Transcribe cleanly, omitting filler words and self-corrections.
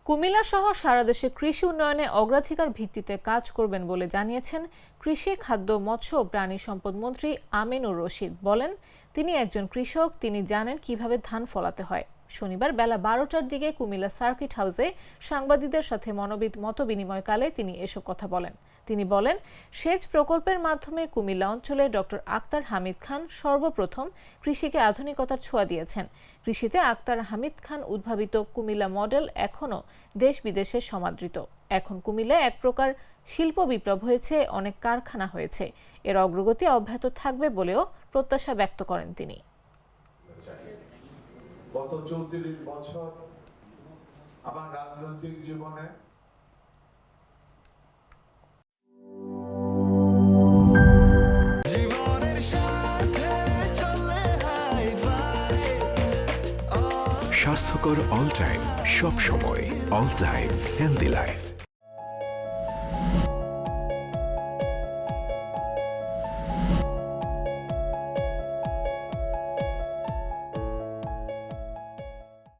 কুমিল্লা সহ সারা দেশে কৃষি উন্নয়নে অগ্রাধিকার ভিত্তিতে কাজ করবেন বলে জানিয়েছেন কৃষি, খাদ্য, মৎস্য ও প্রাণী সম্পদ মন্ত্রী আমিনুর রশিদ। বলেন, তিনি একজন কৃষক, তিনি জানেন কিভাবে ধান ফলাতে হয়। শনিবার বেলা 12টার দিকে কুমিল্লা সার্কিট হাউসে সাংবাদিকদের সাথে মতবিনিময়কালে তিনি এসব কথা বলেন। তিনি বলেন, সেচ প্রকল্পের মাধ্যমে কুমিল্লা অঞ্চলে ডক্টর আক্তার হামিদ খান সর্বপ্রথম কৃষিকে আধুনিকতার ছোঁয়া দিয়েছেন। কৃষিতে আক্তার হামিদ খান উদ্ভাবিত কুমিল্লা মডেল এখনও দেশ বিদেশে সমাদৃত। এখন কুমিল্লায় এক প্রকার শিল্প বিপ্লব হয়েছে, অনেক কারখানা হয়েছে। এর অগ্রগতি অব্যাহত থাকবে বলেও প্রত্যাশা ব্যক্ত করেন তিনি। গত 34 বছর আমার রাজনৈতিক জীবনে স্বাস্থ্যকর অল টাইম, সব সময় অল টাইম হেলদি লাইফ।